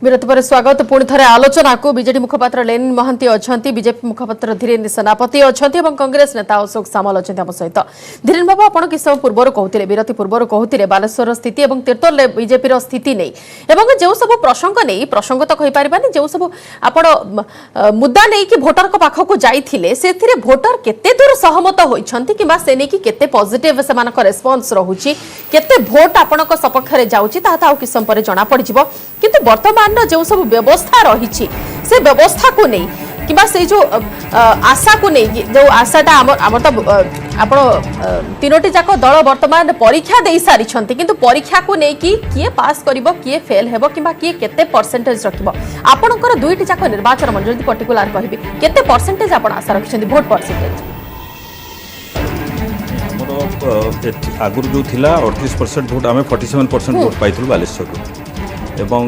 विरति पर स्वागत पुणी थे आलोचना को बीजेडी मुखपात्र लेनिन महांती अच्छा बीजेपी मुखपात्र धीरेन सेनापति अच्छा कांग्रेस नेता अशोक सामल अच्छा आम सहित धीरेन बाबू आप किस समय पूर्व कहते विरति पूर्व कहते बालेश्वर स्थिति और तीर्तोल बीजेपी स्थिति नहीं जो सब प्रसंग नहीं प्रसंग तो कहीपर जो सब आप मुद्दा नहीं कि भोटर पाखक जाइए से भोटर केते दूर सहमत होती कि से नहीं केते पॉजिटिव से रेस्पॉन्स रहुची केते भोट आपण सपक्ष जाऊँगी किस समय पर जना पड़ किंतु वर्तमान जो सब व्यवस्था रही से व्यवस्था को नहीं कि से जो आशा को नहीं जो आशाटा आम तो आप तीनोटी जाक दल वर्तमान परीक्षा दे सारी किंतु परीक्षा को नहीं कि किए पास करिवो किए फेल हेबो किबा किए केते परसेंटेज रखिबो आपनकर दुईटी जाक निर्वाचन मंडली पर्टिकुलर कहबी केते परसेंटेज आपण आशा रखिसेंती भोट परसेंटेज आगुर जो थिला 38% भोट आम 47% भोट पाइथुल बालेश्वर एवं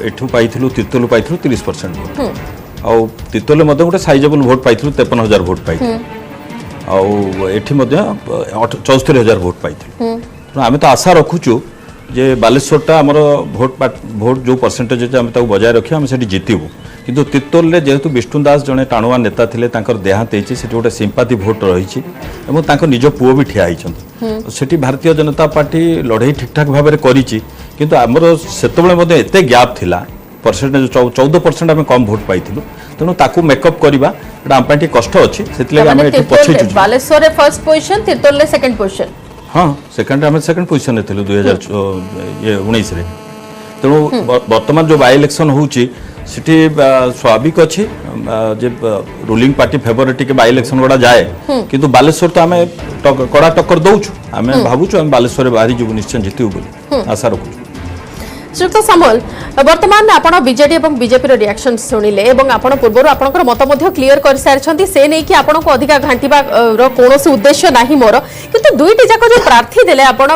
एठू पाइथुल तीर्तोल पाइथुल 30% भोट आउ तीर्तोल गोटे साइजेबल भोट पाइथुल 53,000 भोट पाइथुल आउ एठी 74,000 भोट पाइथुल आम तो आशा रखुचु जे बालेश्वरटा आमर भोट जो परसेंटेज अच्छे आम बजाय रखिए आम से जितबू किंतु तीर्तोल रे जेहेतु विष्णु दास जड़े टाणुआ नेता थिले तांकर देहांत होती से गोटे सिंपाथी भोट रही निज पुओ भी ठिया होती भारतीय जनता पार्टी लड़ाई ठीक ठाक भाव में करिछि किंतु आमर सेतबेले एते गैप थिला परसेंटेज 14% आम कम भोट पाइथिलु तेणु ताकू मेकअप करबा एटा आम पार्टी कष्ट अछि सेतले आम एठी पछे बालेश्वर रे फर्स्ट पोजीशन तीर्तोल रे सेकंड पोजीशन हां सेकंड आम सेकंड पोजीशन रे थिलु 2019 रे तेणु वर्तमान जो बाय इलेक्शन होउची सिटी स्वाभाविक अच्छी जे रूलिंग पार्टी फेवर टिके बाय इलेक्शन गुड़ा जाए किंतु बालेश्वर तो आम कड़ा टक्कर दौचु आम भावुँ आम बालेश्वर बाहरी जीव निश्चय जितबू बोली आशा रखु श्रीयुक्त सामल वर्तमान आप बीजेडी और बीजेपी रिएक्शन शुणिले आप पूर्व आपंकर मत क्लीयर कर सारी से नहीं कि आपको अधिका घांटा कौन उद्देश्य ना मोर किंतु दुईटी जाक जो प्रार्थी देले आपण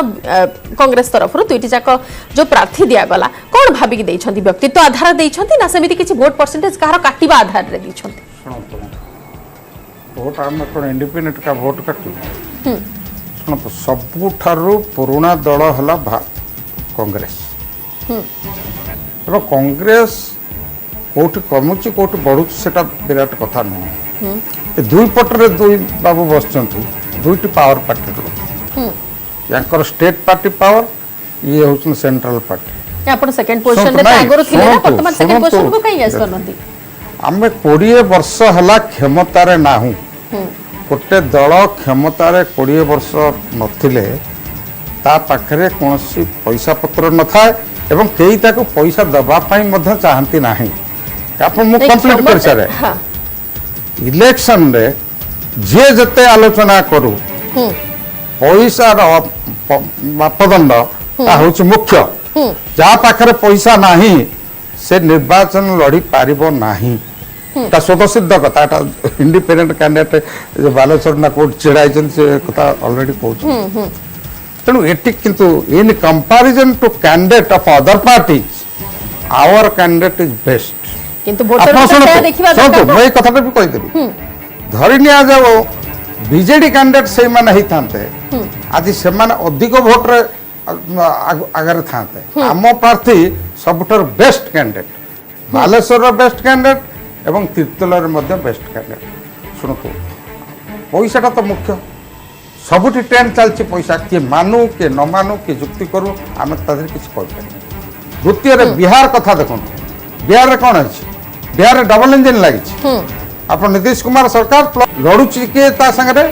कांग्रेस तरफ दुईटी जाक जो प्रार्थी दिगला कौन भाविक देइछंती व्यक्तित्व आधार देइछंती ना सेमिति किछि वोट परसेंटेज कहार काटिबा आधार रे देइछंती वोट आम कोन इंडिपेंडेंट का वोट काटू सुन सबुठारु पुराना दल हला कांग्रेस कांग्रेस कोठी कमुची कोठी बढ़ुची सेटा विराट कथा नुह दुई पटरे दुई बाबू बसचंती दुईटी पावर पार्टी याकर स्टेट पार्टी पावर ये होसन सेंट्रल पार्टी आपण सेकंड पोजीशन रे आगरो थिले ना वर्तमान सेकंड पोजीशन को कहीं आस करनती आमे 20 वर्ष हला क्षमता रे नाहू गोटे दल क्षमता रे 20 वर्ष नथिले ता पाखरे कोनसी पैसा पत्र न थाए एवं कई ताको पैसा दबा पाई मध्य चाहती नाही आपण मु कंप्लीट कर सारे इलेक्शन रे जे जते आलोचना करू पैसा मापदंड ता होची मुख्य जा पाखरे पैसा नाही से निर्वाचन लड़ी पारिबो नाही ता स्वतः सिद्ध कथा ता इंडिपेंडेंट कैंडिडेट बालेश्वर ना कोर्ट चिड़ाई से कथा ऑलरेडी कहू तेणु एटी किंतु in comparison to candidate of other parties our candidate is best किंतु वोटर को देखिबा दरकार मैं कथा भी कहि देबी धरि निया जाओ बीजेडी कैंडिडेट से माने ही थांते आज से माने अधिक वोट रे आगर थांते आम प्रार्थी सबटर best candidate Baleshwar best candidate एवं तीर्तोल रे बेस्ट कैंडिडेट सुनतो पैसाटा तो मुख्य सबुठी ट्रेंड चलती पैसा किए मानु किए न मानु किए जुक्ति करूँ आम तादेह किसी द्वितीय बिहार कथा देखो बिहार रे कौन अच्छी बिहार रे डबल इंजिन लगी आप नीतीश कुमार सरकार लड़ुची किए संगे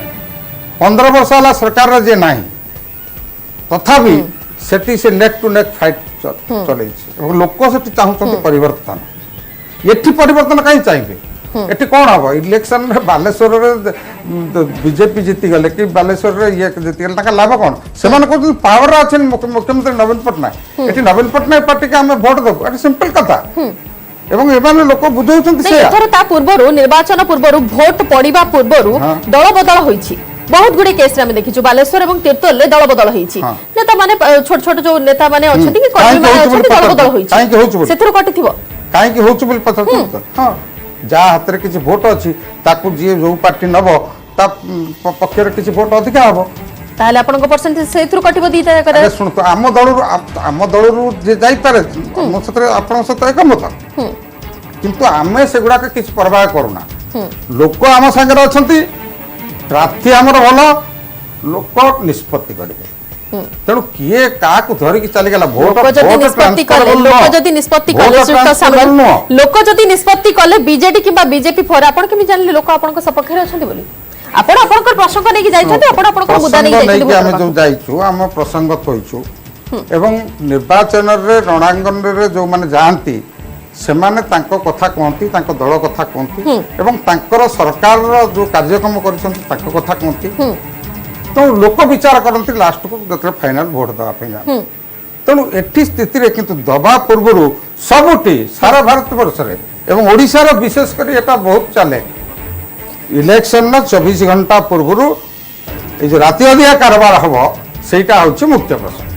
15 वर्ष है सरकार जे ना तथापि सेठी से नेक टू नेक फाइट चल लोक से चाहते परिवर्तन ये परिवर्तन कहीं चाहिए एटी कौन हम इलेक्शन बालेश्वर बीजेपी जीति गले कि बालेश्वर ये जीति गले लाभ कौन से पावर अच्छे मुख्यमंत्री नवीन पट्टनायक ये नवीन पट्टनायक पार्टी के आम भोट देव ये सिंपल कथा एवं एमाने लोक बुझाउछन्ति से एथर ता पूर्वरु निर्वाचन पूर्वरु भोट पड़िबा पूर्वरु दल बदल होईछि बहुत गुडे केस रे हम देखिछु बालेश्वर एवं तीर्तोल रे दल बदल होईछि नेता माने छोट छोट जो नेता माने अछन्ति कि कर्मी माने अछन्ति दल बदल होईछि काहे के होछु सेथर कटिथिबो काहे के होछु बोल पथा हां जा हाथ रे किछि वोट अछि ताकू जे जो पार्टी नबो ता पक्ष रे किछि वोट अधिक हबो ताले आपनको परसेंटेज सेथुर कटिबो दीटा करे अरे शुणु आम दलरू जे जाइपारे मो सतरे आपण सत एकमत किंतु आमे सेगुडाक किछ परवाह करूना लोक आम संगे अछंती प्रार्थी हमर भल लोक निष्पत्ति करिवे तेणु किए काकु धरिकी चली गला भोट लोक जदि निष्पत्ति कले लोक जदि निष्पत्ति कले श्रीयुक्त सामल लोक जदि निष्पत्ति कले बीजेडी किंबा बीजेपी फर आपण केमि जानले लोक आपनको सपक्ष रे अछंती बोली आपण आपनकर प्रसंग नै कि जाइछथि आपण मुद्दा नै जाइछथि हम जो जाइछु हम प्रसंग तोइछु एवं निर्वाचन रे रणांगन रे जो माने जानती सेमाने तांको कथा कहती तांको दल कथा कहती एवं तांकर सरकार जो कार्यक्रम करिसंती तांको कथा कहती तो लोक विचार करती लास्ट को जतरे फाइनल वोट दवा पे जा तेणु एठी स्थिति रे किंतु दबा पूर्व सबुटी सारा भारत वर्ष रे एवं ओडिसा रो विशेष करी एटा बहुत चले इलेक्शन ना 24 घंटा पूर्व जो राति अधिया कारबार हम सेटा हूँ मुख्य प्रश्न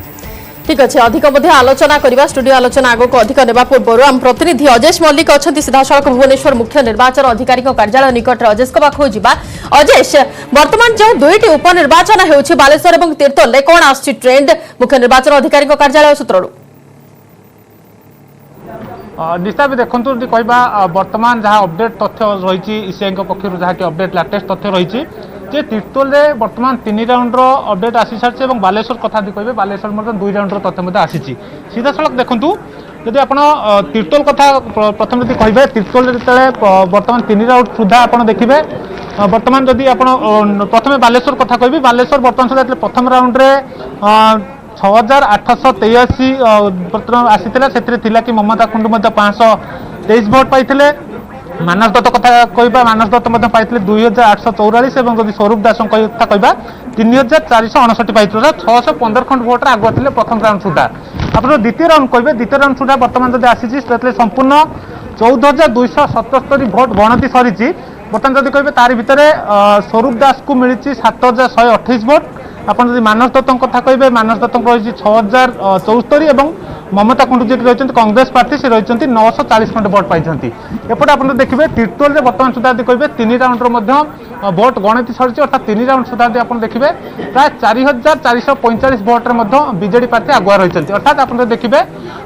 ठीक अच्छे अधिक आलोचना करवा स्टूडियो आलोचना आग को अधिक नेबा पूर्व आम प्रतिनिधि अजेश मल्लिक अच्छा सीधासख भुवनेश्वर मुख्य निर्वाचन अधिकारी कार्यालय निकट अजेश को पाखु जा अजेश वर्तमान जो दुईटी उपनिर्वाचन होउछि बालेश्वर और तीर्तोल कौन आछि ट्रेंड मुख्य निर्वाचन अधिकारी कार्यालय सूत्रु निश्चित भी देखो कहवा वर्तमान जहाँ अपडेट तथ्य रही ईसीआई पक्ष जहाँ कि अपडेट लाटेस्ट तथ्य रही जे तीर्तोल में वर्तमान 3 राउंड अपडेट आसी सारी और बालेश्वर कथा कहे बालेश्वर 2 राउंड तथ्य आसी सीधा सड़क देखूँ जदि आप तीर्तोल कथा प्रथम जब कहे तीर्तोल जो वर्तमान 3 राउंड सुधा आप देखिए वर्तमान जदि आप प्रथम बालेश्वर कथा कहि बालेश्वर वर्तमान सुधा प्रथम राउंड में 6883 वर्तमान आसी कि ममता कुंडू 523 भोट पाई मानस दत्त कथा कहवा मानस दत्त पाई 2844 और जब स्वरूप दास कथा कहवा 3469 पाई 615 खंड भोट आगुआ थे प्रथम राउंड सुधा आप द्वितीय राउंड कहे द्वितीय राउंड सुधा वर्तमान जब आसी संपूर्ण 14277 भोट गणति सरी बर्तमान जब कहे तार भितर स्वरूप दास को मिली 7128 भोट आप मानस दत्त कथा कहे मानस दत्त रही 6074 और ममता कुंडू जी रही कांग्रेस पार्टी से रही 940 खंड भोट पाई एपटे आप देखिए तीर्तोल वर्तमान सुधा कहे 3 राउंड भोट गणति सरी अर्थात 3 राउंड सुधा आप देखिए प्राय 4445 भोट्रे बीजेडी पार्टी आगुआ रही अर्थात आप देखिए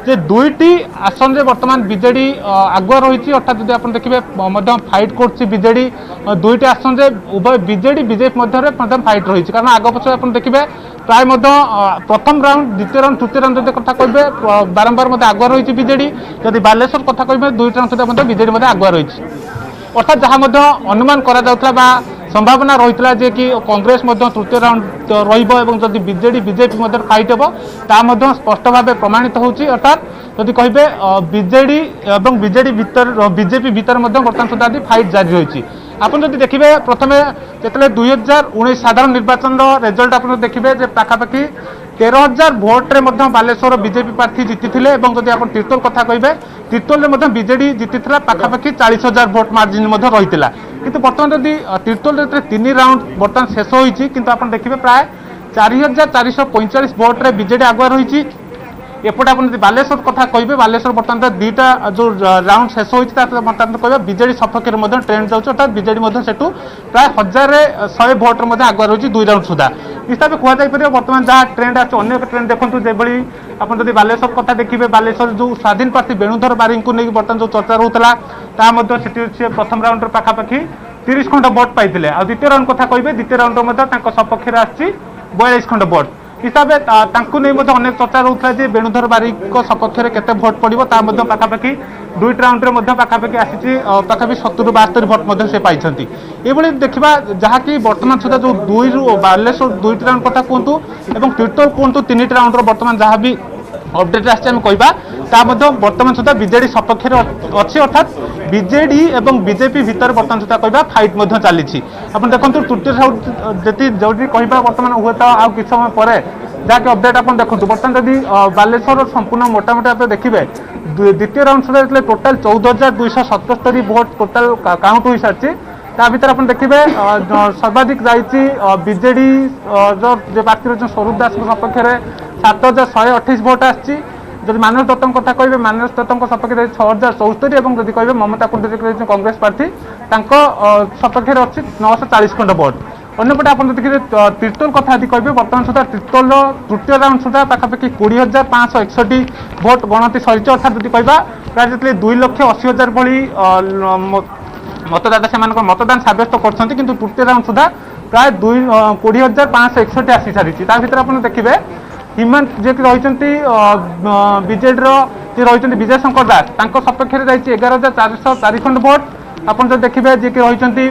जे दुईटी आसन में वर्तमान बीजेडी आगुआ रही अर्थात जब आप देखिए फाइट करजेडी दुईटी आसन में उभय बीजेडी बीजेपी मध्य फाइट रही कारण आग पक्ष आप देखिए प्राय प्रथम राउंड द्वितीय राउंड तृतीय राउंड कथा कहे बारंबार आगुआ रही बीजेडी जदि बालेश्वर कथा कहे 2 राउंड सुधा बीजेडी आगुआ रही अर्थात जहाँ अनुमान करा संभावना रही जे कि कांग्रेस तृतीय राउंड रही बीजेडी बीजेपी फाइट हम स्पष्ट भाव प्रमाणित होची अर्थात जदि कहे बीजेडी और बीजेडी बीजेपी भीतर बर्तमान सुधा फाइट जारी रही आप देखिए प्रथम जो 2019 साधारण निर्वाचन रेजल्ट आप देखिए पाखापाखि 13,000 भोट्रे बालेश्वर बीजेपी प्रार्थी जीति जब आप तीर्तोल कथा कहे तीर्तोल में बीजेडी जीति पाखापाखि 40,000 भोट मार्जिन रही किंतु बर्तमान जदि तीर्तोल 3 राउंड बर्तमान शेष होती किंतु आप देखिए प्राय 4445 भोट्रे बीजेडी आगुआ रही एपटे आप बालेश्वर कथा कहे बालेश्वर बर्तमान 2टा जो राउंड शेष होता कह बीजेडी सपक्ष में ट्रेंड जाऊँ अर्थात बीजेडी से प्राय 1100 भोट्रे आगुआ रही 2 राउंड सुधा निश्चित भाव कह बर्तमान जहाँ ट्रेंड अनेक ट्रेंड देखो जो आप बालेश्वर कथा देखिए बालेश्वर जो स्वाधीन प्रार्थी वेणुधर बारिक को लेकिन बर्तमान जो चर्चा रोला प्रथम राउंड पाखापाखि 30 खंड भोट पाई द्वितीय राउंड कथा कहे द्वितीय राउंड सपक्ष आसी 42 खंड भोट हिसाब से अनेक चर्चा रोला वेणुधर बारिक सपक्ष केते भोट पड़ो पाखापाखि 2 राउंड पाखापाखि आसी पाखापाखि 70-72 भोट से पाई ये देखा जहाँकि वर्तमान सुधा जो 2 रु बालेश्वर 2 राउंड कथा कहतु और तीर्तोल कहतु 3 राउंड बर्तमान जहाँ भी अपडेट आसवा बर्तमान सुधा बीजेडी सपक्ष अच्छी अर्थात बीजेडी और बीजेपी भीतर बर्तमान सुधा कहवा फाइट चली आप देखो तृतीय राउंड जो कहवा बर्तमान हुए तो आउ कि समय पर जहाँकि अपडेट आप देखो बर्तमान जदि बालेश्वर संपूर्ण मोटामोटी आप देखिए द्वितीय राउंड सुधा टोटाल 14,277 भोट टोटाल काउंट हो सारी ता भीतर आप देखिए सर्वाधिक जाइए बीजेडी जो प्रार्थी रही स्वरूप दास सपक्ष 7128 भोट आसी जब मानस दत्त कथा कहे मानस दत्त सपक्ष 6074 और जब कहे ममता कुंडू रही कांग्रेस प्रार्थी सपक्ष अच्छी 940 खंड भोट अन्यपटे आप देखिए तीर्तोल कथा यदि कहे बर्तमान सुधा तीर्तोल तृतीय राउंड सुधा पाखापाखि 20,561 भोट गणति सरी अर्थात यदि कहवा प्राय जो 2,80,000 भली मतदाता से मतदान सब्यस्त कर तृतीय राउंड सुधा प्राय 20,561 आसी सारी भर आप देखिए हिमंत जी रही बीजेडी रही विजय शंकर दास सपक्ष 11,404 खंड भोट आप जो देखिए जी रही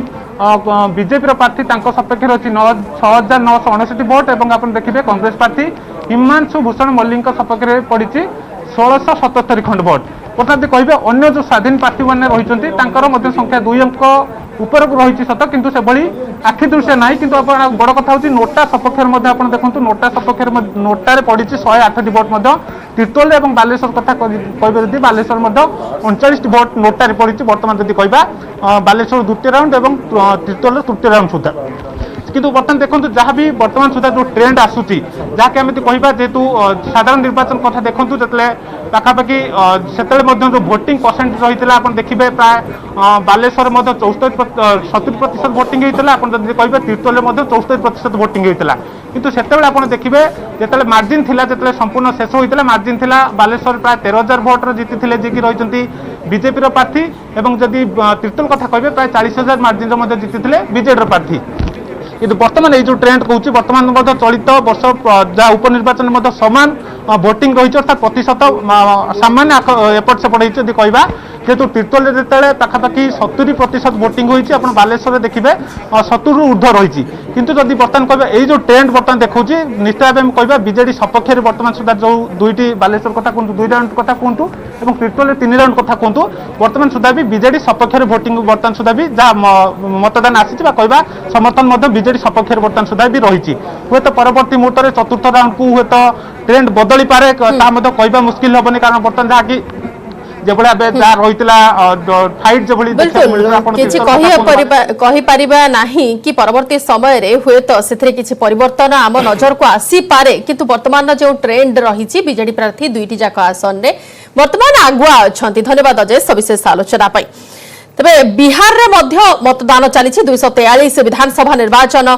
बीजेपी प्रार्थी सपक्ष अच्छी 6,969 भोट और आप देखिए कांग्रेस प्रार्थी हिमांशु भूषण मल्लिक सपक्ष पड़ी 1,677 खंड भोट बर्तमान कहे अन्य जो स्वाधीन प्रार्थी मैंने रही संख्या 2 अंक ऊपर को रही सत किंतु से भली आखि दृश्य ना कि बड़ कथा हूँ नोटा सपक्ष आप देखो नोटा सपक्ष नोटार पड़ी 108 भोट तीर्तोल और बालेश्वर कथा कहे बालेश्वर 39 भोट नोटार पड़ी बर्तमान जब कह बालेश्वर द्वितीय राउंड और तीर्तोल तृतीय राउंड सुधा किंतु बर्तमान देखो जहाँ भी बर्तमान सुधा जो ट्रेंड आसूची जहाँकि आम कहवा जेहेतु साधारण निर्वाचन कथा देखूँ जो पाखापाखि से जो भोटिंग परसेंट रही है देखिए प्राय बालेश्वर 70% भोटिंग होता है कहे तीर्तोल 74% भोटिंग होता किंतु से देखिए जो मार्जिन थी जो संपूर्ण शेष होता मार्जिन थी बालेश्वर प्राय 13,000 भोट जीति जी कि रही बीजेपी प्रार्थी और जदि तीर्तोल कथा कहे प्राय 40,000 मार्जिन जीति बीजेडी प्रार्थी किंतु बर्तमान ये जो ट्रेंड कहूँ बर्तमान चलित वर्ष जहाँ उपनिर्वाचन सामान भोटिंग रही अर्थात प्रतिशत सामान्य एपट सेपट होती कहवा जेहेतु तीर्तोल जो पाखापाखि 70% भोटिंग होती बालेश्वर देखिए 70 ऊर्ध्व रही किंतु जदि बर्तमान कह ये जो ट्रेंड बर्तमान देखा निश्चित भाव कह बीजेडी सपक्ष बर्तमान सुधा जो दुईटी बालेश्वर कथा कहतु 2 राउंड कथा कहतु और तीर्तोल 3 राउंड कथा कहतु बर्तमान सुधा भी बीजेडी सपक्ष भोटिंग बर्तमान सुधा भी जहाँ मतदान आसी कहवा समर्थन बीजेडी सपक्ष बर्तमान सुधा भी रही हे तो परवर्ती मुहूर्त में चतुर्थ राउंड को हे तो ट्रेंड बदली पारे कहवा मुस्किल हेनी कारण बर्तमान जहाँकि कि परवर्ती समय रे हुए तो से किसी परिवर्तन आम नजर को आसी पारे किंतु वर्तमान जो ट्रेंड रही बीजेडी प्रार्थी दुईटी जाक आसन में वर्तमान आगुआ अच्छा धन्यवाद अजय सविशेष आलोचना तबे बिहार रे मध्य मतदान चली 243 विधानसभा निर्वाचन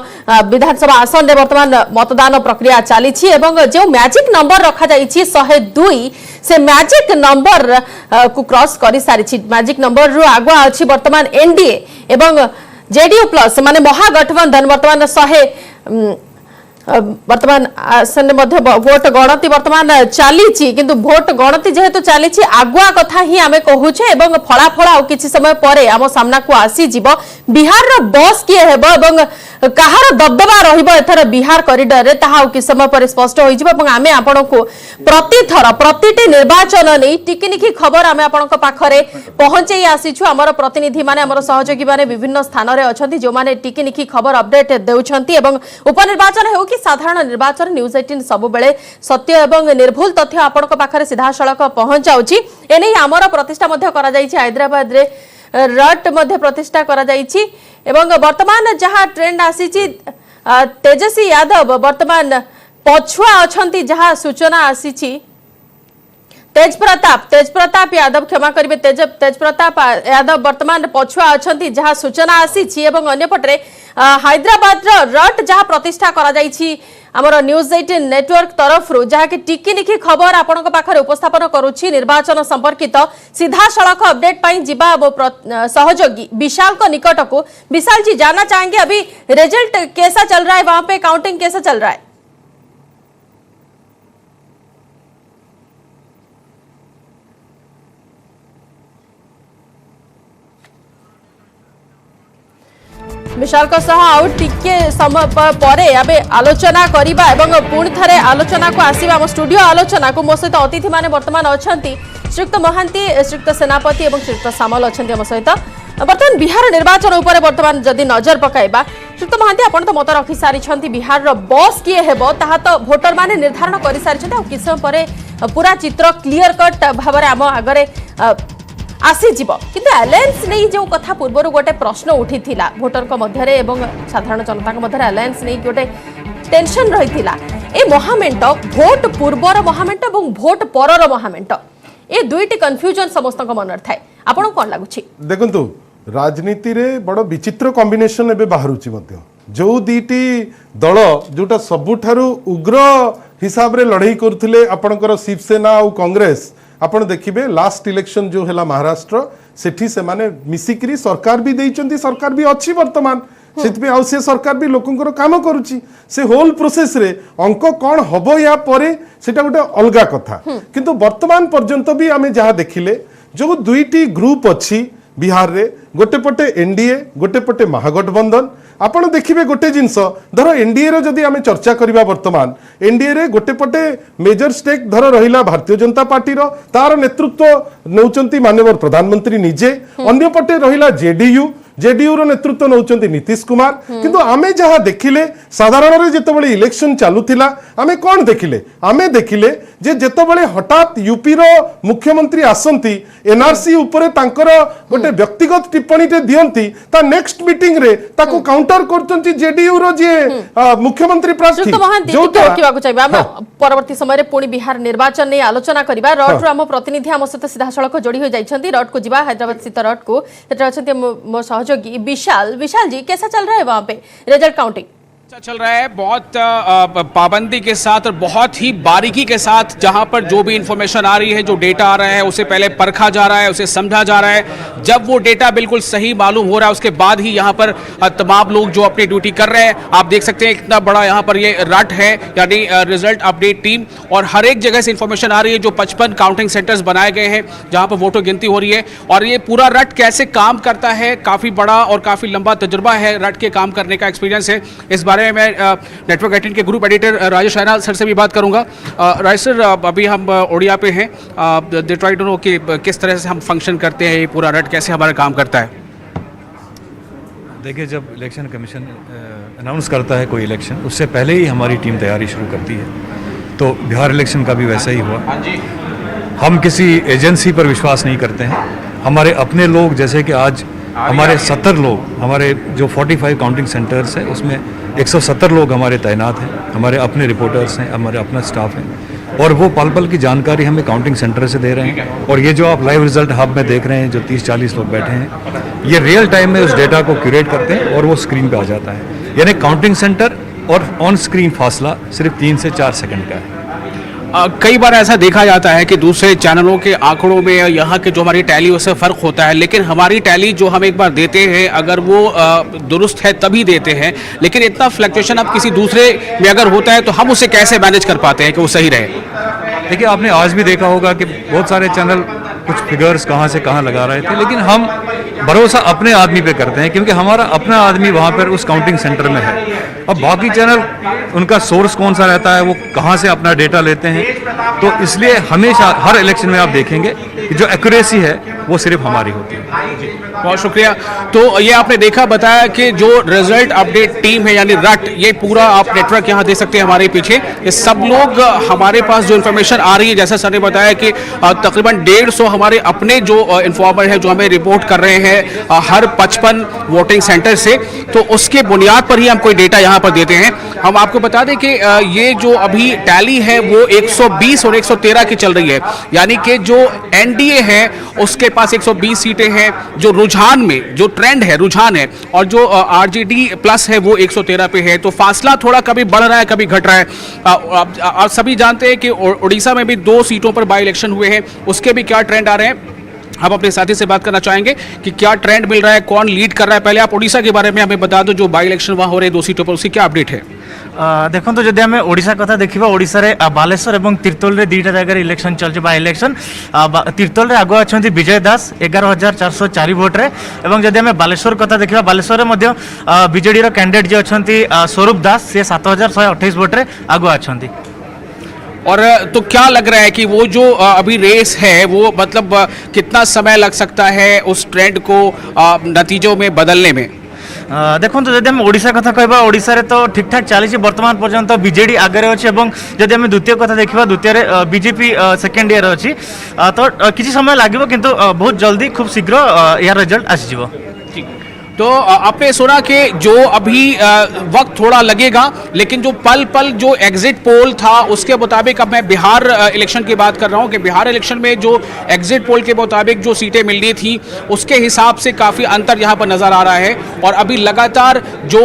विधानसभा आसन में वर्तमान मतदान प्रक्रिया चली जो मैजिक नंबर रखा जाइछि 102 से मैजिक नंबर को क्रॉस कर सारी मैजिक नंबर रु आगुआ अच्छी वर्तमान एनडीए एवं जेडीयू प्लस माने महागठबंधन वर्तमान 100 वर्तमान आसन मध्य भोट गणति वर्तमान चली किंतु भोट गणति जेहेतु चली आगुआ कथा ही आमे कहूचे एवं फलाफल आ किछि समय परे आम सामना को आसी जीव बिहार रो बस किए हेबो एवं कहार दबदबा रहिबो एथर बिहार कॉरिडोर रे ताहा कि समय पर स्पष्ट होई जीव एवं आमे आपण को प्रतिथर प्रतिटी निर्वाचन नै टिकिनिखी खबर आमे आपण को पाखरे पहुंचै आसीछु हमर प्रतिनिधि माने हमर सहयोगी माने विभिन्न स्थान रे अछंती जो माने टिकिनिखी खबर अपडेट देउछंती एवं उपनिर्वाचन हेउ कि साधारण निर्वाचन न्यूज 18 सब बेले सत्य एवं निर्भुल तथ्य आपण को पाखरे सीधा सड़क पहुंचाउची एनै हमर प्रतिष्ठा मध्य करा जाइछि हैदराबाद रे रट मध्य प्रतिष्ठा करा जाइछि एवं वर्तमान जहां ट्रेंड आसीछि तेजस्वी यादव वर्तमान पछुआ अछंती जहां सूचना आसीछि तेज प्रताप यादव क्षमा करेंगे तेज प्रताप यादव वर्तमान पछुआ अछंती जहां सूचना आसीछि एवं अन्यपटरे हैदराबाद रट जहां प्रतिष्ठा करा जाइछि हमर न्यूज 18 नेटवर्क तरफ रु जहा कि टिकिनिखी खबर आपण को पाखरे उपस्थापन करूछि निर्वाचन संपर्कित सीधा सड़क अपडेट पाई जिबा सहयोगी विशाल को निकट को विशाल जी जानना चाहेंगे अभी रिजल्ट कैसा चल रहा है वहां पे काउंटिंग कैसा चल रहा है विशाल आउ टिके समय पर आलोचना करबा एवं पुणी थे आलोचना को आसवा आम स्टूडियो आलोचना को मो सहित अतिथि माने वर्तमान अच्छा श्रीयुक्त महांती श्रीयुक्त सेनापति और श्रीयुक्त सामल अच्छा आम सहित बर्तमान बिहार निर्वाचन उपर बर्तमान जदि नजर पकाइबा श्रीयुक्त महांती आपण तो मत रखी सारी बिहार बस किए हेबो ताहा तो भोटर माने निर्धारण कर सारी किछ समय पर पूरा चित्र क्लियर कट भाव आम आगरे आसीजिव किंतु अलायंस नहीं जो कथा पूर्वर गोटे प्रश्न उठी थिला भोटर को मध्य एवं साधारण जनता को मध्य अलायंस नहीं गोटे टेंशन रही ए महामेंट भोट पूर्वर महामेंट और भोट परर महामेंट ए दुईटी कन्फ्यूजन समस्त मन थाए आपन कोन लागुछि देखंतु राजनीति रे बड़ विचित्र कॉम्बिनेशन एबे बाहरुछि मध्य जो दीटी दल जोटा सबुठारु उग्र हिसाब रे लड़ाई करथिले आपणकर शिवसेना और कांग्रेस आपण देखिबे लास्ट इलेक्शन जो हैला महाराष्ट्र सेठी से माने मिसिकरी सरकार भी देइचंती सरकार भी अच्छी वर्तमान सेतबे आउ से सरकार भी लोकंकर काम करूची से होल प्रोसेस रे अंक कौन हबो या परे सेटा गोटे अलगा कथा किंतु वर्तमान पर्यंत भी आमे जहा देखिले जो दुईटी ग्रुप अच्छी बिहार रे गोटे पटे एनडीए गोटे पटे महागठबंधन आपण देखिबे गोटे जिनस धर एनडीए रो जदि आमे चर्चा करिबा वर्तमान एनडीए रे गोटे पटे मेजर स्टेक धर रहिला भारतीय जनता पार्टी रो तार नेतृत्व नौचंती माननीय प्रधानमंत्री निजे अन्य पटे रहिला जेडीयू रो नेतृत्व नौचंती नीतीश कुमार किंतु आमे जहा देखिले साधारण रे जेतबेले इलेक्शन चालुथिला आमे कोन देखिले जे जेतबेले हठात यूपी रो मुख्यमंत्री आसंती एनआरसी उपरे तांकर गोटे व्यक्तिगत टिप्पणी टे दियंती ता नेक्स्ट मीटिंग रे ताको काउंटर करचंती जेडीयू रो जे मुख्यमंत्री प्रार्थी जोटा परवर्ती समय पुणी बिहार निर्वाचन नहीं आलोचना करबा रट रो हम प्रतिनिधि हम सहित सीधा सड़क जोड़ी हो जाइछंती रट को जिबा हैदराबाद स्थित रट को अछंती मो सहयोगी विशाल जी कैसा चल रहा है वहां पे रिजल्ट काउंटिंग अच्छा चल रहा है बहुत पाबंदी के साथ और बहुत ही बारीकी के साथ जहां पर जो भी इंफॉर्मेशन आ रही है जो डेटा आ रहा है उसे पहले परखा जा रहा है उसे समझा जा रहा है जब वो डेटा बिल्कुल सही मालूम हो रहा है उसके बाद ही यहां पर तमाम लोग जो अपनी ड्यूटी कर रहे हैं आप देख सकते हैं कितना बड़ा यहां पर ये रट है यानी रिजल्ट अपडेट टीम और हर एक जगह से इंफॉर्मेशन आ रही है जो 55 काउंटिंग सेंटर्स बनाए गए हैं जहां पर वोटों गिनती हो रही है और ये पूरा रट कैसे काम करता है काफ़ी बड़ा और काफ़ी लंबा तजुर्बा है रट के काम करने का एक्सपीरियंस है इस बारे में मैं नेटवर्क 18 के group editor Rajesh Raina sir से भी बात करूंगा राजेश सर अभी हम ओडिया पे हैं दे ट्राई टू नो कि किस तरह से हम फंक्शन करते हैं ये पूरा रट कैसे हमारा काम करता है देखिए जब इलेक्शन कमीशन अनाउंस करता है कोई इलेक्शन उससे पहले ही हमारी टीम तैयारी शुरू करती है तो बिहार इलेक्शन का भी वैसा ही हुआ हम किसी एजेंसी पर विश्वास नहीं करते हैं हमारे अपने लोग जैसे कि आज हमारे 70 लोग हमारे जो 45 काउंटिंग सेंटर्स है उसमें 170 लोग हमारे तैनात हैं हमारे अपने रिपोर्टर्स हैं हमारे अपना स्टाफ है और वो पल पल की जानकारी हमें काउंटिंग सेंटर से दे रहे हैं और ये जो आप लाइव रिजल्ट हब में देख रहे हैं जो 30-40 लोग बैठे हैं ये रियल टाइम में उस डेटा को क्यूरेट करते हैं और वो स्क्रीन पे आ जाता है यानी काउंटिंग सेंटर और ऑन स्क्रीन फासला सिर्फ 3 से 4 सेकंड का है कई बार ऐसा देखा जाता है कि दूसरे चैनलों के आंकड़ों में यहाँ के जो हमारी टैली उससे फ़र्क होता है लेकिन हमारी टैली जो हम एक बार देते हैं अगर वो दुरुस्त है तभी देते हैं लेकिन इतना फ्लक्चुएशन अब किसी दूसरे में अगर होता है तो हम उसे कैसे मैनेज कर पाते हैं कि वो सही रहे देखिए आपने आज भी देखा होगा कि बहुत सारे चैनल कुछ फिगर्स कहाँ से कहाँ लगा रहे थे लेकिन हम भरोसा अपने आदमी पे करते हैं क्योंकि हमारा अपना आदमी वहाँ पर उस काउंटिंग सेंटर में है अब बाकी चैनल उनका सोर्स कौन सा रहता है वो कहाँ से अपना डेटा लेते हैं तो इसलिए हमेशा हर इलेक्शन में आप देखेंगे कि जो एक्यूरेसी है वो सिर्फ हमारी होती है बहुत शुक्रिया तो ये आपने देखा बताया कि जो रिजल्ट अपडेट टीम है यानी रट ये पूरा आप नेटवर्क यहाँ देख सकते हैं हमारे पीछे ये सब लोग हमारे पास जो इन्फॉर्मेशन आ रही है जैसा सर ने बताया कि तकरीबन 150 हमारे अपने जो इन्फॉर्मर है जो हमें रिपोर्ट कर रहे हैं हर 55 वोटिंग सेंटर से तो उसके बुनियाद पर ही हम कोई डेटा यहाँ पर देते हैं हम आपको बता दें कि ये जो अभी टैली है वो 120 और 113 की चल रही है यानी कि जो एनडीए है उसके पास 120 सीटें हैं जो रुझान में जो ट्रेंड है रुझान है और जो आरजेडी प्लस है वो 113 पे है तो फासला थोड़ा कभी बढ़ रहा है कभी घट रहा है आप सभी जानते हैं कि उड़ीसा में भी 2 सीटों पर बाई इलेक्शन हुए हैं उसके भी क्या ट्रेंड आ रहे हैं हम अपने साथी से बात करना चाहेंगे कि क्या ट्रेंड मिल रहा है कौन लीड कर रहा है पहले आप उड़ीसा के बारे में हमें बता दो जो बाई इलेक्शन वहाँ हो रहे हैं 2 सीटों पर उसकी क्या अपडेट है देखो तो जब आम ओडिशा कथा देखा ओडिशा रे बालेश्वर और तिर्तोल रे 2टा जगह इलेक्शन चलছে बाय इलेक्शन तिर्तोल रे आगो अच्छा विजय दास 11,404 भोट रे एवं जब आम बालेश्वर कथा देखा बालेश्वर में बीजेडी रो कैंडिडेट जो अच्छा स्वरूप दास से 7,128 भोट रे आगो अच्छा और तो क्या लग रहा है कि वो जो अभी रेस है वो मतलब कितना समय लग सकता है उस ट्रेंड को नतीजों में बदलने में देखो तो जब ओडिशा कथा कहबा ओडिशा रे तो ठीक ठाक चली वर्तमान पर्यंत बीजेडी आगे अच्छे और जब आम द्वितीय कथा देखा द्वितीय बीजेपी सेकेंड ईयर अच्छी तो किसी समय लगे किंतु बहुत जल्दी खूब शीघ्र यार रिजल्ट आसीजिवो तो आपने सुना कि जो अभी वक्त थोड़ा लगेगा, लेकिन जो पल पल जो एग्जिट पोल था उसके मुताबिक, अब मैं बिहार इलेक्शन की बात कर रहा हूं कि बिहार इलेक्शन में जो एग्जिट पोल के मुताबिक जो सीटें मिलनी थी उसके हिसाब से काफ़ी अंतर यहां पर नज़र आ रहा है। और अभी लगातार जो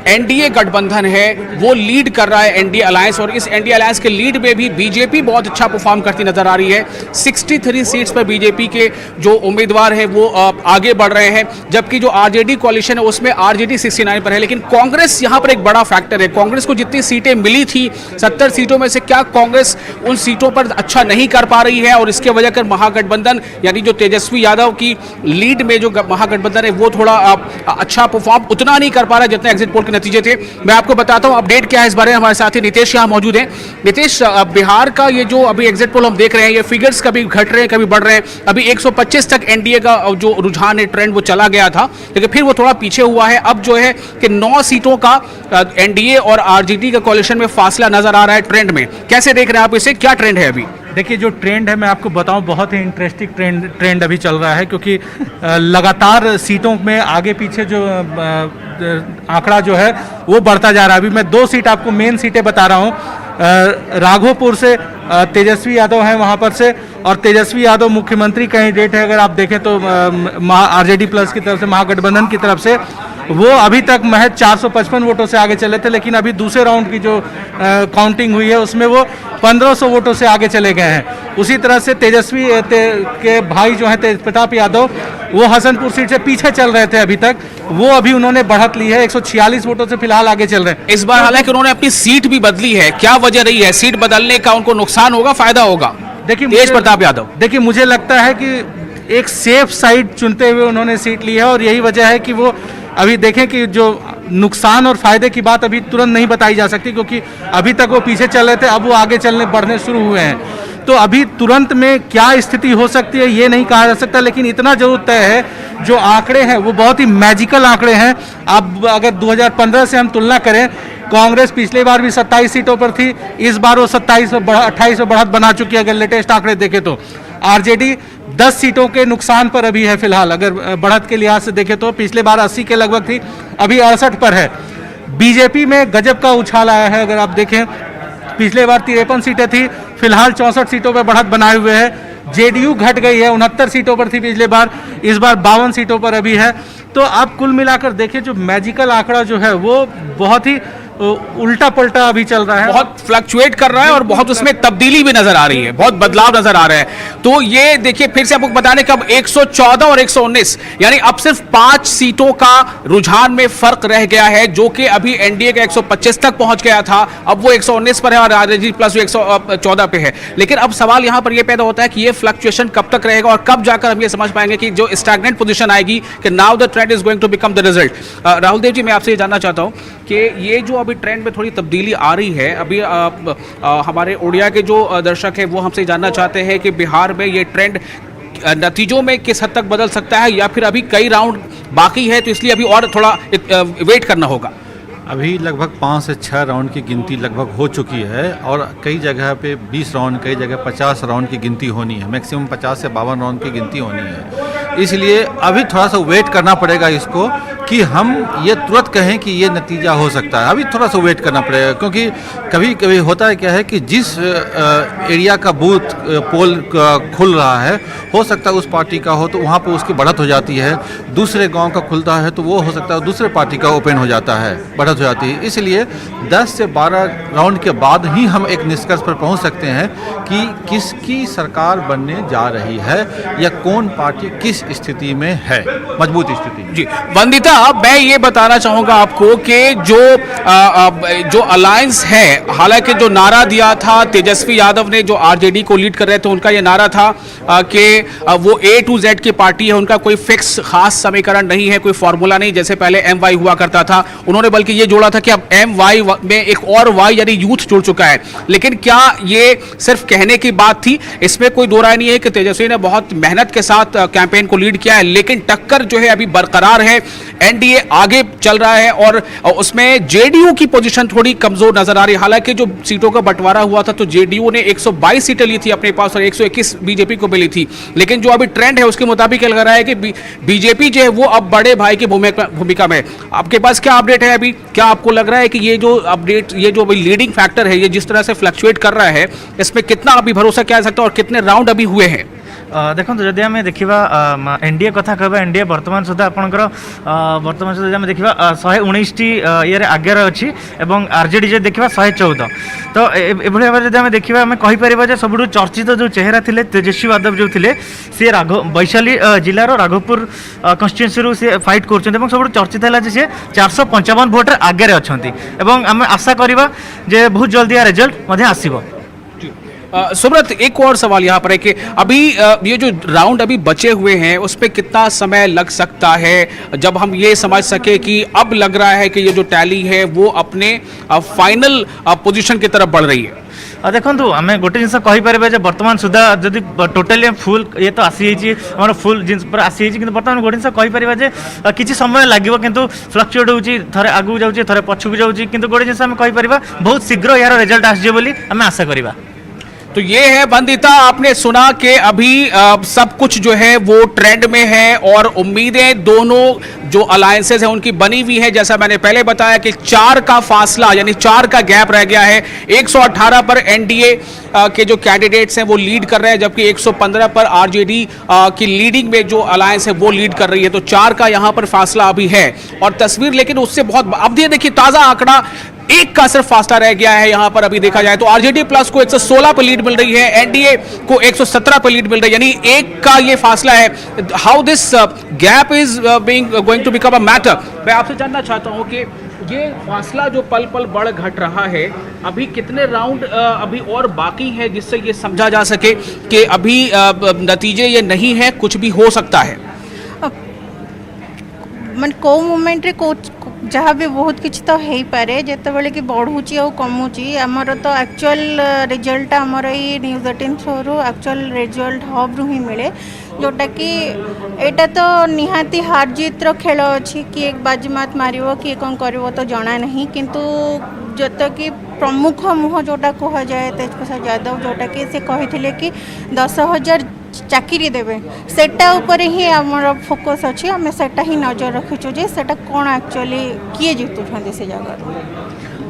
एनडीए गठबंधन है वो लीड कर रहा है, एनडीए अलायंस, और इस एनडीए अलायंस के लीड में भी बीजेपी बहुत अच्छा परफॉर्म करती नजर आ रही है। 63 सीट्स पर बीजेपी के जो उम्मीदवार हैं वो आगे बढ़ रहे हैं, जबकि जो आरजेडी कोalition है उसमें आरजेडी 69 पर है। लेकिन कांग्रेस यहां पर एक बड़ा फैक्टर है। कांग्रेस को जितनी सीटें मिली थी 70 सीटों में से, क्या कांग्रेस उन सीटों पर अच्छा नहीं कर पा रही है, और इसके वजह कर महागठबंधन यानी जो तेजस्वी यादव की लीड में जो महागठबंधन है वो थोड़ा अच्छा परफॉर्म उतना नहीं कर पा रहा है जितने एग्जिट पोल के नतीजे थे। मैं आपको बताता हूं अपडेट क्या है इस बारे में। हमारे साथी नितेश यहां मौजूद हैं। नितेश, बिहार का ये जो अभी एग्जिट पोल हम देख रहे हैं, ये फिगर्स कभी घट रहे हैं कभी बढ़ रहे हैं। अभी 125 तक एनडीए का जो रुझान है, ट्रेंड, वो चला गया था, लेकिन फिर वो थोड़ा पीछे हुआ है। अब जो है कि 9 सीटों का एनडीए और आरजेडी का कोalition में फासला नजर आ रहा है ट्रेंड में। कैसे देख रहे हैं आप इसे, क्या ट्रेंड है अभी? देखिए, जो ट्रेंड है मैं आपको बताऊं, बहुत ही इंटरेस्टिंग ट्रेंड अभी चल रहा है, क्योंकि लगातार सीटों में आगे पीछे जो आंकड़ा जो है वो बढ़ता जा रहा है। अभी मैं 2 सीट आपको मेन सीटें बता रहा हूं। राघोपुर से तेजस्वी यादव हैं वहां पर से, और तेजस्वी यादव मुख्यमंत्री कैंडिडेट है। अगर आप देखें तो आरजेडी प्लस की तरफ से, महागठबंधन की तरफ से, वो अभी तक महज 455 वोटों से आगे चले थे, लेकिन अभी दूसरे राउंड की जो काउंटिंग हुई है उसमें वो 1500 वोटों से आगे चले गए हैं। उसी तरह से तेजस्वी के भाई जो हैं तेज प्रताप यादव, वो हसनपुर सीट से पीछे चल रहे थे अभी तक, वो अभी उन्होंने बढ़त ली है, 146 वोटों से फिलहाल आगे चल रहे हैं। इस बार हालांकि उन्होंने अपनी सीट भी बदली है, क्या वजह रही है? सीट बदलने का उनको नुकसान होगा, फायदा होगा? देखिए, तेज प्रताप यादव, देखिए, मुझे लगता है कि एक सेफ साइड चुनते हुए उन्होंने सीट ली है, और यही वजह है कि वो अभी देखें कि जो नुकसान और फायदे की बात अभी तुरंत नहीं बताई जा सकती, क्योंकि अभी तक वो पीछे चल रहे थे, अब वो आगे चलने बढ़ने शुरू हुए हैं। तो अभी तुरंत में क्या स्थिति हो सकती है ये नहीं कहा जा सकता, लेकिन इतना जरूर तय है, जो आंकड़े हैं वो बहुत ही मैजिकल आंकड़े हैं। अब अगर 2015 से हम तुलना करें, कांग्रेस पिछली बार भी 27 सीटों पर थी, इस बार वो 28 पर बढ़त बना चुकी है अगर लेटेस्ट आंकड़े देखें तो। आरजेडी 10 सीटों के नुकसान पर अभी है फिलहाल, अगर बढ़त के लिहाज से देखें तो। पिछले बार 80 के लगभग थी, अभी 68 पर है। बीजेपी में गजब का उछाल आया है, अगर आप देखें पिछले बार 53 सीटें थी, फिलहाल 64 सीटों पर बढ़त बनाए हुए है। जेडीयू घट गई है, 69 सीटों पर थी पिछले बार, इस बार 52 सीटों पर अभी है। तो अब कुल मिलाकर देखें, जो मैजिकल आंकड़ा जो है वो बहुत ही उल्टा पलटा अभी चल रहा है, बहुत फ्लक्चुएट कर रहा है, और बहुत उसमें तब्दीली भी नजर आ रही है, बहुत बदलाव नजर आ रहा है। तो ये देखिए, फिर से आपको बताने का, अब 114 और 119 यानी अब सिर्फ 5 सीटों का रुझान में फर्क रह गया है, जो कि अभी एनडीए का 125 तक पहुंच गया था, अब वो 119 पर है और आरजेडी प्लस 114 पे है। लेकिन अब सवाल यहां पर यह पैदा होता है कि ये फ्लक्चुएशन कब तक रहेगा, और कब जाकर हम ये समझ पाएंगे कि जो स्टैग्नेंट पोजीशन आएगी, कि now the trend is going to become the result. Rahul Dev ji, मैं आपसे ये जानना चाहता हूं कि ये जो अभी ट्रेंड में थोड़ी तब्दीली आ रही है, अभी हमारे उड़िया के जो दर्शक हैं वो हमसे जानना चाहते हैं कि बिहार में ये ट्रेंड नतीजों में किस हद तक बदल सकता है, या फिर अभी कई राउंड बाकी है तो इसलिए अभी और थोड़ा वेट करना होगा? अभी लगभग 5 से 6 राउंड की गिनती लगभग हो चुकी है, और कई जगह पे 20 राउंड, कई जगह 50 राउंड की गिनती होनी है, मैक्सिमम 50 से 52 राउंड की गिनती होनी है। इसलिए अभी थोड़ा सा वेट करना पड़ेगा इसको, कि हम ये तुरंत कहें कि ये नतीजा हो सकता है। अभी थोड़ा सा वेट करना पड़ेगा, क्योंकि कभी कभी होता है क्या है कि जिस एरिया का बूथ पोल खुल रहा है, हो सकता है उस पार्टी का हो तो वहाँ पर उसकी बढ़त हो जाती है, दूसरे गांव का खुलता है तो वो हो सकता है दूसरे पार्टी का ओपन हो जाता है, बढ़त हो जाती है। इसलिए 10 से 12 राउंड के बाद ही हम एक निष्कर्ष पर पहुँच सकते हैं कि किसकी सरकार बनने जा रही है, या कौन पार्टी किस स्थिति में है, मजबूत स्थिति में। जी वंदिता, मैं ये बताना चाहूंगा आपको कि जो अलायंस है, हालांकि जो नारा दिया था तेजस्वी यादव ने, जो आरजेडी को लीड कर रहे थे, उनका ये नारा था कि वो A to Z की पार्टी है, उनका कोई फिक्स खास समीकरण नहीं है, कोई फॉर्मूला नहीं जैसे पहले MY हुआ करता था। उन्होंने बल्कि ये जोड़ा था कि अब MY में एक और Y यानी यूथ जुड़ चुका है। लेकिन क्या ये सिर्फ कहने की बात थी? इसमें कोई दो राय नहीं है कि तेजस्वी ने बहुत मेहनत के साथ कैंपेन को लीड किया है, लेकिन टक्कर जो है अभी बरकरार है। एनडीए आगे चल रहा है और उसमें जेडीयू की पोजीशन थोड़ी कमजोर नजर आ रही है। हालांकि जो सीटों का बंटवारा हुआ था तो जेडीयू ने 122 सीटें ली थी अपने पास और 121 बीजेपी को मिली थी, लेकिन जो अभी ट्रेंड है उसके मुताबिक लग रहा है कि बीजेपी जो है वो अब बड़े भाई की भूमिका में। आपके पास क्या अपडेट है अभी? क्या आपको लग रहा है कि ये जो अपडेट, ये जो लीडिंग फैक्टर है, ये जिस तरह से फ्लक्चुएट कर रहा है, इसमें कितना अभी भरोसा किया जा सकता है और कितने राउंड अभी हुए हैं? देखो जदि आम देखा एनडीए कथा कहबा, एनडीए वर्तमान सुधा आपंकर वर्तमान सुधा आम देखा 119 टी ये आगे अच्छी और आरजेडी जो देखा 114। तो ये भाव में जब देखा आम कहीपर सब चर्चित जो चेहरा थे तेजस्वी यादव जो थे सी वैशाली जिलार राघवपुर कन्स्टिट्यूएंसी सी फाइट कर सब चर्चित है सी 455 भोट आगे अच्छा आम आशा करवा बहुत जल्दी रिजल्ट आसब। सुब्रत, एक और सवाल यहाँ पर है कि अभी ये जो राउंड अभी बचे हुए हैं उस पर कितना समय लग सकता है जब हम ये समझ सके कि अब लग रहा है कि ये जो टैली है वो अपने फाइनल पोजीशन की तरफ बढ़ रही है? देखो आम गोटे जिन कहीपर बर्तमान सुधा जदि टोटाली फुल ये तो आसी आम फुल जिन आसी कि बर्तमान गोटे जिन कहीपर कि समय लगे कि फ्लक्चुएट होती थे आगू जाऊँगी थे पछू जाऊँगी कि गोटे जिन आम कहीपर बहुत शीघ्र यार रिजल्ट आसजे बोली आम आशा करवा। तो ये है वंदिता, आपने सुना कि अभी सब कुछ जो है वो ट्रेंड में है और उम्मीदें दोनों जो अलायंसेज हैं उनकी बनी हुई है। जैसा मैंने पहले बताया कि 4 का फासला यानी 4 का गैप रह गया है। 118 पर एनडीए के जो कैंडिडेट्स हैं वो लीड कर रहे हैं, जबकि 115 पर आरजेडी की लीडिंग में जो अलायंस है वो लीड कर रही है। तो 4 का यहाँ पर फासला अभी है और तस्वीर लेकिन उससे बहुत, अब ये देखिए ताजा आंकड़ा 1 का सिर्फ फासला रह गया है यहाँ पर अभी देखा जाए तो आरजेडी प्लस को 116 पर लीड मिल रही है, एनडीए को 117 पर लीड मिल रही है, यानी 1 का ये फासला है। How this gap is going to become a matter. मैं आपसे जानना चाहता हूँ कि ये फासला जो पल पल बढ़ घट रहा है, अभी कितने राउंड अभी और बाकी है जिससे ये समझा जा सके कि अभी नतीजे ये नहीं है, कुछ भी हो सकता है? मन को मोमेंट रे को जहाँ भी बहुत किसी तो हो पारे जिते कि बढ़ुची और कमुची आमर तो एक्चुअल रिजल्ट आमर ये news 18 through actual result hub रु ही मिले जोटा कि एटा तो निहाती हार जीत रो खेल अच्छी किए बाजीमात मारिवो किए कौन करिवो तो जना नहीं, किंतु जत कि प्रमुख मुह जोटा कह जाए तेजप्रसाद यादव जोटा कि से कही कि 10,000 चाकरी देवे सेटा ऊपर ही आमर फोकस अच्छी, आम सेटा ही नजर रखीचु जे सेटा कौन एक्चुअली किए जीतुं से जगह।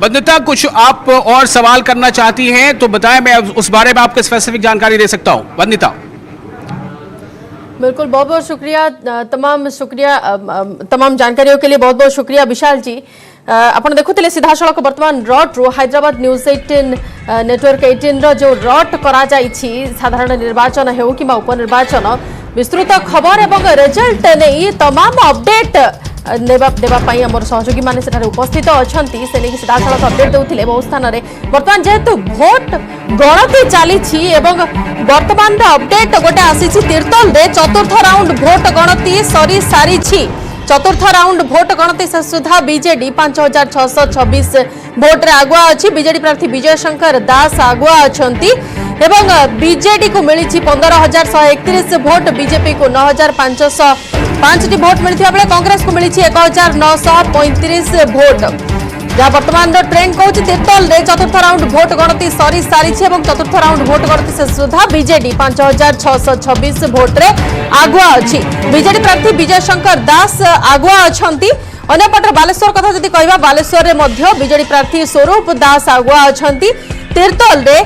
वंदिता, कुछ आप और सवाल करना चाहती हैं तो बताएं, मैं उस बारे में आपको स्पेसिफिक जानकारी दे सकता हूं। वंदिता। बिल्कुल, बहुत बहुत शुक्रिया, तमाम जानकारियों के लिए बहुत बहुत शुक्रिया विशाल जी। आपण देखुले सीधा सड़क बर्तमान रट रू हैदराबाद न्यूज 18 नेटवर्क 18 जो रट करा जाइछि साधारण निर्वाचन हेउ कि उपनिर्वाचन विस्तृत खबर एवं रिजल्ट नहीं तमाम अपडेट देवाई आम सहयोगी मैंने सेठारे उपस्थित अच्छा से नहीं सीधा सड़क अपडेट देते बहुत स्थान में बर्तमान जेहेतु भोट गणति चली बर्तमान अपडेट गोटे आसी तीर्तोल चतुर्थ राउंड भोट गणति सरी सारी चतुर्थ राउंड भोट गणति से सुधा बीजेडी 5,626 भोट रे आगुआ अच्छी। बीजेडी प्रार्थी विजय शंकर दास आगुआ अच्छंती एवं बीजेडी को मिली 15,131 भोट, बीजेपी को 9,505 भोट मिलता बेले कांग्रेस को मिली 1,935 भोट। जहाँ बर्तमान ट्रेंड कहूँ तीर्तोल चतुर्थ राउंड भोट गणति सरी सारी चतुर्थ राउंड भोट गणति से सुधा बीजेडी 5,626 भोट रे आगुआ अच्छी। बीजेडी प्रार्थी विजय शंकर दास आगुआ अच्छंती। अन्यपटे बालेश्वर कथा जदि कहबा बालेश्वर रे मध्य बीजेडी प्रार्थी स्वरूप दास आगुआ अच्छंती। तीर्तोल रे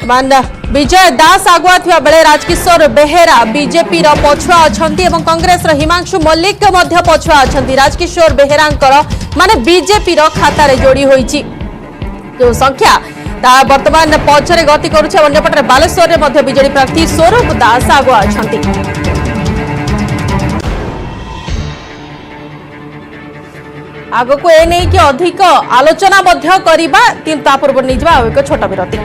मान विजय दास आगुआ थिबा बेले राजकिशोर बेहेरा बीजेपी रो पछुआ अछंती एवं कांग्रेस रो हिमांशु मल्लिक मध्य पछुआ अछंती। राजकिशोर बेहेरांकर माने बीजेपी रो खाता रे जोड़ी होईची जो संख्या ता वर्तमान पछरे गति करूछ। अन्यपटे बालेश्वर रे मध्य बीजेडी प्रार्थी स्वरूप दास आगुआ अछंती। आगो को ए नहीं कि अधिक आलोचना मध्य करिबा, किंतु ता पूर्व निजबा एक छोटा विरति।